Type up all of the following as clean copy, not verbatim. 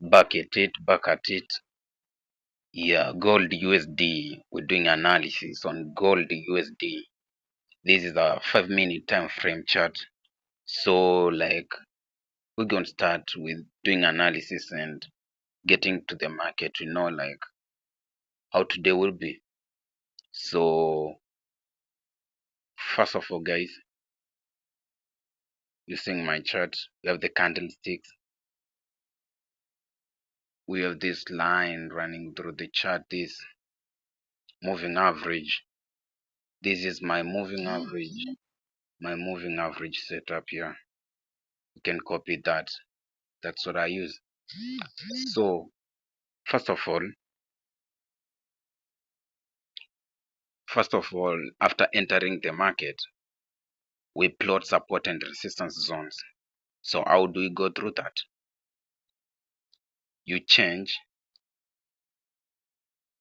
back at it. Yeah, gold USD. We're doing analysis on gold USD. This is a 5 minute time frame chart. So like we're gonna start with doing analysis and getting to the market. We know like how today will be. So first of all, guys, using my chart, we have the candlesticks. We have this line running through the chart, this moving average. This is my moving average setup here. You can copy that. That's what I use. So first of all, after entering the market, we plot support and resistance zones. So how do we go through that? You change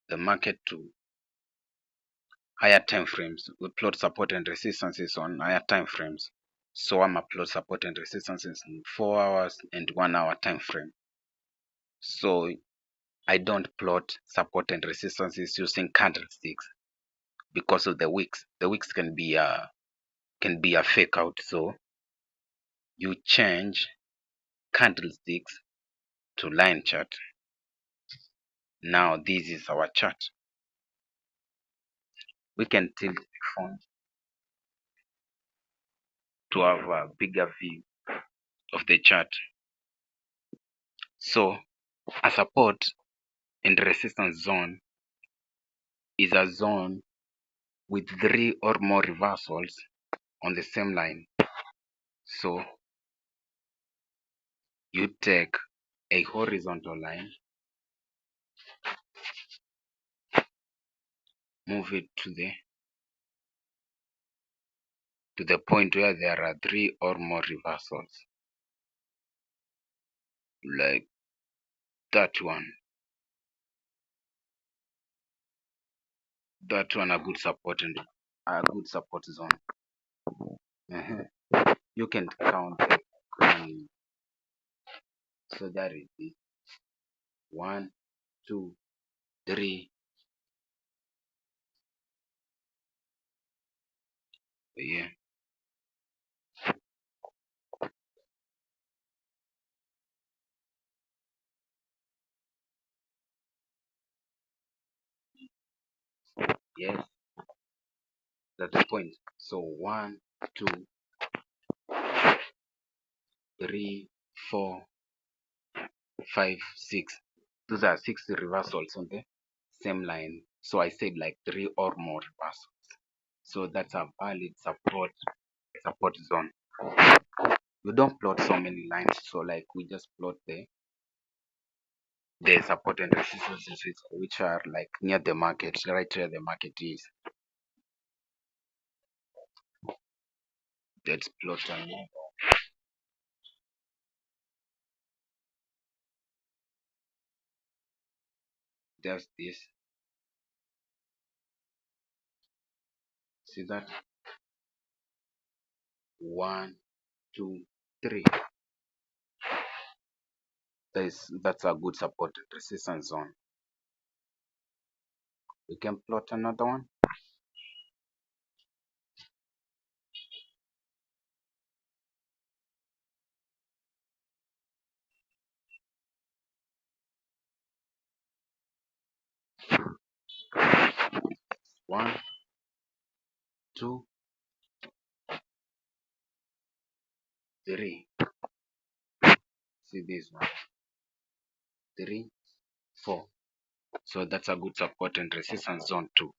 the market to higher time frames. We plot support and resistances on higher time frames. So I'm plot support and resistances in 4 hours and 1 hour time frame. So I don't plot support and resistances using candlesticks because of the wicks. The wicks can be a fake out. So you change candlesticks to line chart. Now this is our chart. We can tilt the phone to have a bigger view of the chart. So a support and resistance zone is a zone with 3 or more reversals on the same line. So you take a horizontal line, move it to the point where there are 3 or more reversals, like that one. That one a good support zone. You can count it. So that is it. 1, 2, 3. Yeah. Yes. That's the point. So 1, 2, 3, 4, 5, 6. Those are 6 reversals on the same line. So I said like 3 or more reversals. So that's a valid support zone. We don't plot so many lines, so like we just plot the support and resistances which are like near the market, right where the market is. Let's plot another. There's this. See that? 1, 2, 3. That's a good support and resistance zone. We can plot another one. One, 2, 3. See this one. 3, 4. So that's a good support and resistance zone too.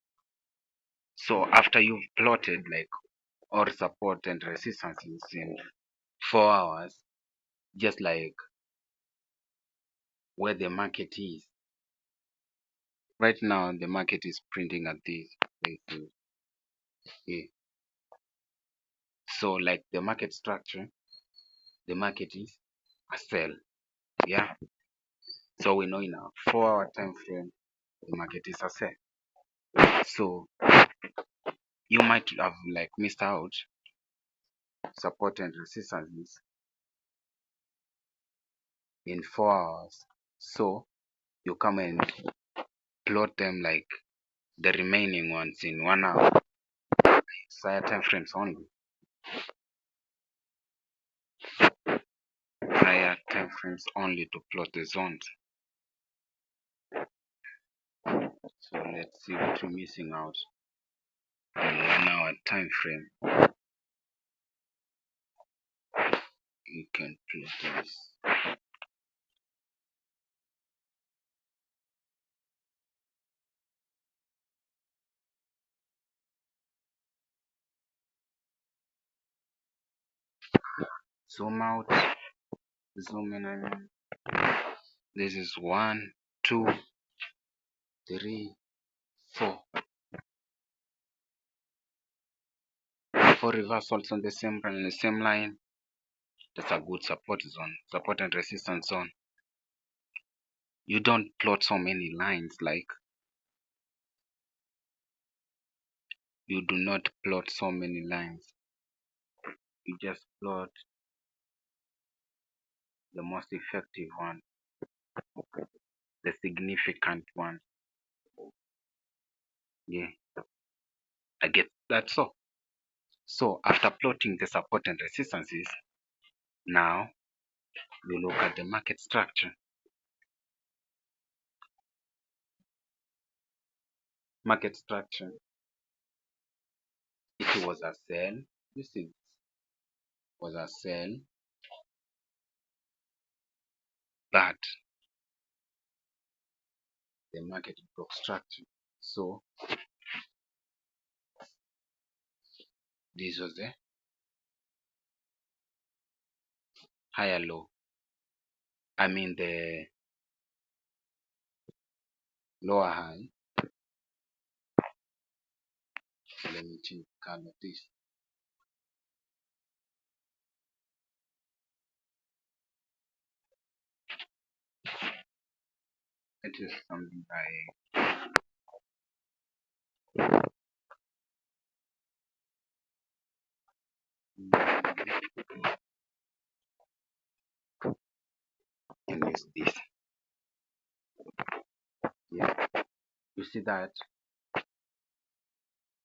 So after you've plotted like all support and resistances in 4 hours, just like where the market is. Right now the market is printing at this place here. So like the market structure, the market is a sell. Yeah. So we know in a 4 hour time frame the market is a sell. So you might have like missed out support and resistance in 4 hours. So you come and plot them like the remaining ones in 1 hour. It's higher time frames only. Higher time frames only to plot the zones. So let's see what we're missing out in 1 hour time frame. You can plot this. Zoom out, zoom in. I mean, this is 1, 2, 3, 4. 4 reversals on the same line. That's a good support zone, support and resistance zone. You don't plot so many lines, like you do not plot so many lines. You just plot the most effective one, the significant one. Yeah, I get that. So after plotting the support and resistances, now we look at the market structure. Market structure. It was a sell. This was a sell, but the market broke structure. So this was the higher low. I mean the lower high. Let me change the color of this. It is something can use this. Yeah, you see that?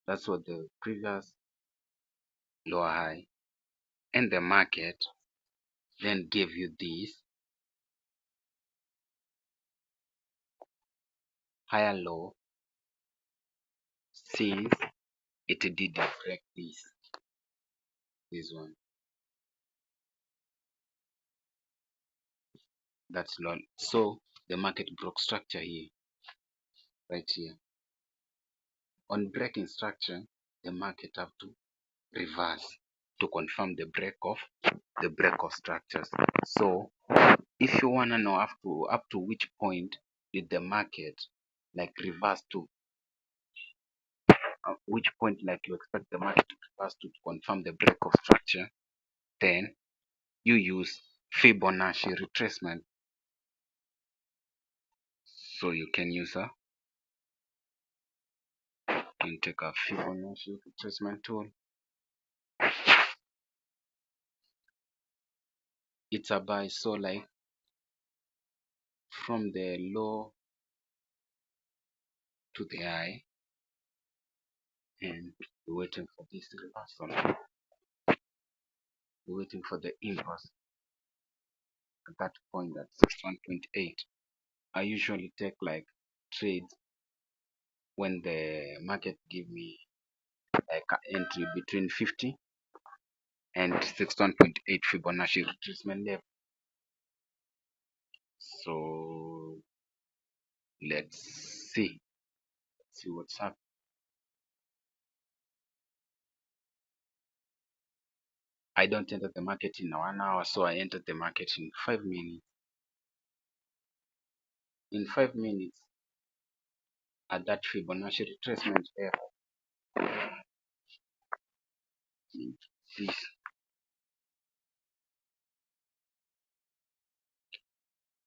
That's what the previous lower high, and the market then gave you this higher low since it did break this one. That's low. So the market broke structure here, right here. On breaking structure, the market have to reverse to confirm the break of structures. So if you wanna know up to which point did the market like reverse to, which point like you expect the market to reverse to confirm the break of structure, then you use Fibonacci retracement. So you can take a Fibonacci retracement tool. It's a buy, so like from the low to the high, and we're waiting for this reversal. We're waiting for the inverse at that point at 61.8. I usually take like trades when the market give me like an entry between 50 and 61.8 Fibonacci retracement level. So let's see what's up. I don't enter the market in 1 hour, so I entered the market in 5 minutes. In 5 minutes, at that Fibonacci retracement level, this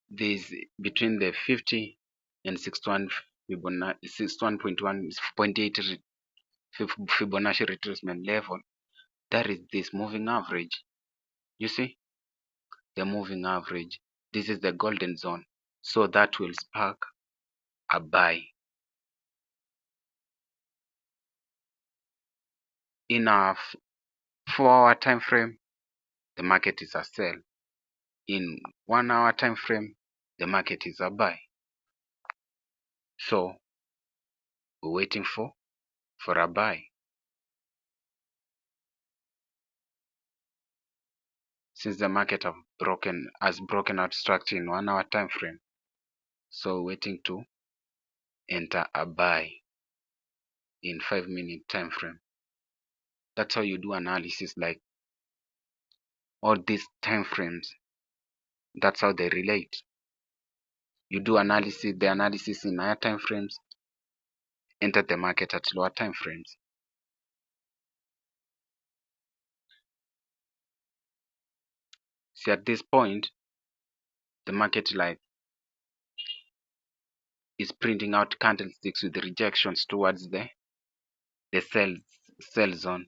there's between the 50 and 61 Fibonacci 61.1.8 Fibonacci retracement level. That is this moving average. You see the moving average. This is the golden zone. So that will spark a buy. In a 4-hour time frame, the market is a sell. In 1-hour time frame, the market is a buy. So we're waiting for a buy. Since the market has broken out structure in 1-hour time frame, so waiting to enter a buy in 5-minute time frame. That's how you do analysis. Like all these time frames, that's how they relate. You do the analysis in higher time frames, enter the market at lower time frames. See, at this point, the market like is printing out candlesticks with rejections towards the sell zone.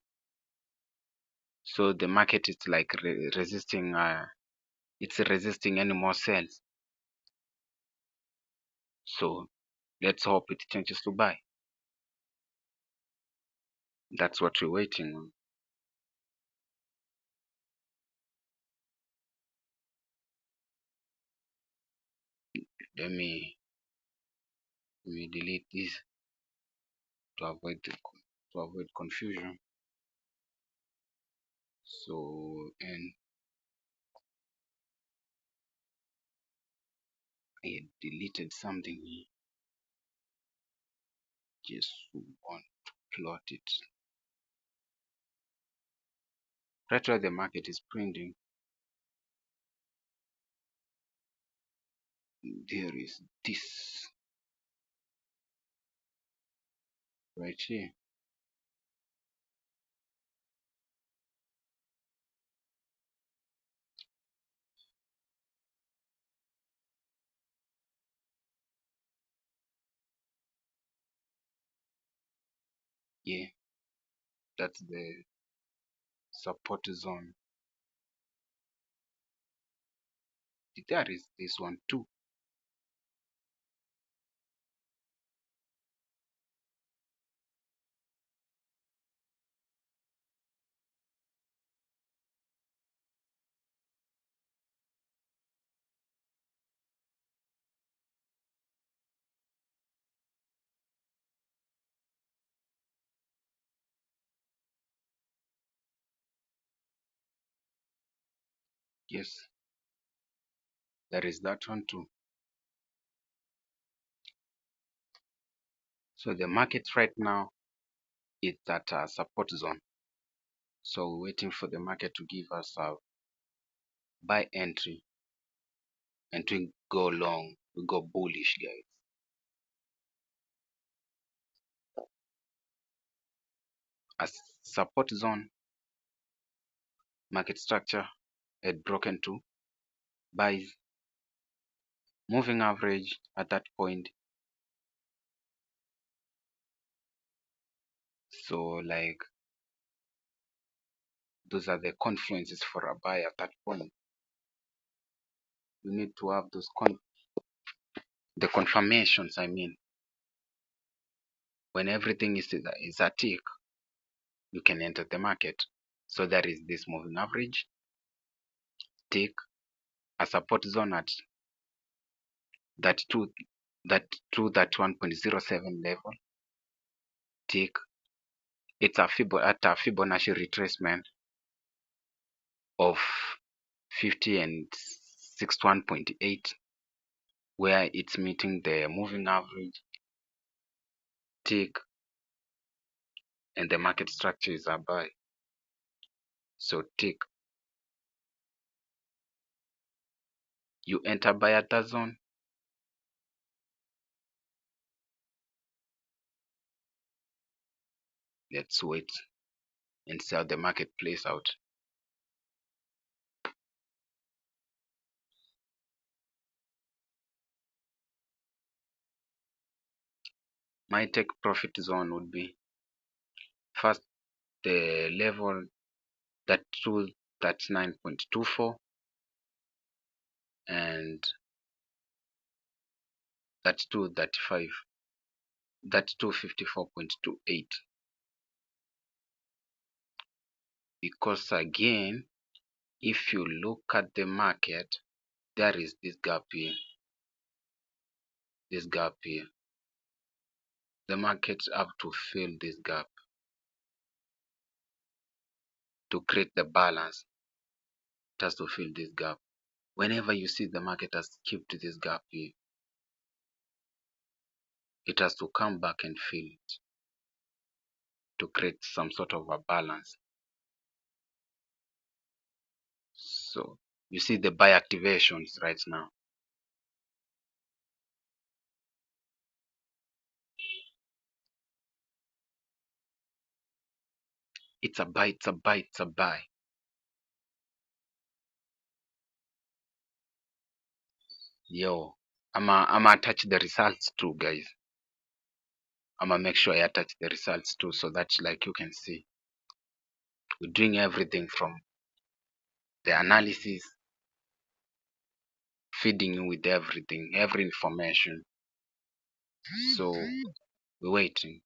So the market is like resisting. It's resisting any more sells. So let's hope it changes to buy. That's what we're waiting on. Let me delete this to avoid confusion. So, and I deleted something here. Just want to plot it. Right where the market is printing, there is this right here. Yeah, that's the support zone. There is this one too. Yes, there is that one too. So the market right now is at a support zone. So we're waiting for the market to give us a buy entry and to go long. We go bullish, guys. As support zone, market structure had broken to buys. Moving average at that point. So like those are the confluences for a buy at that point. You need to have those the confirmations. I mean, when everything is a tick, you can enter the market. So there is this moving average, tick, a support zone at that 1.07 level, tick. It's at a Fibonacci retracement of 50 and 61.8, where it's meeting the moving average, tick, and the market structure is a buy. So tick, you enter buy at that zone. Let's wait and see how the market plays out. My take profit zone would be first the level that 239.24 and That's 235. That's 254.28. Because again, if you look at the market, there is this gap here. This gap here. The markets have to fill this gap to create the balance. It has to fill this gap. Whenever you see the market has kept this gap here, it has to come back and fill it to create some sort of a balance. So you see the buy activations right now. It's a buy, it's a buy, it's a buy. Yo, I'ma attach the results too, guys. I'ma make sure I attach the results too, so that like you can see. We're doing everything from the analysis, feeding you with everything, every information. So we're waiting.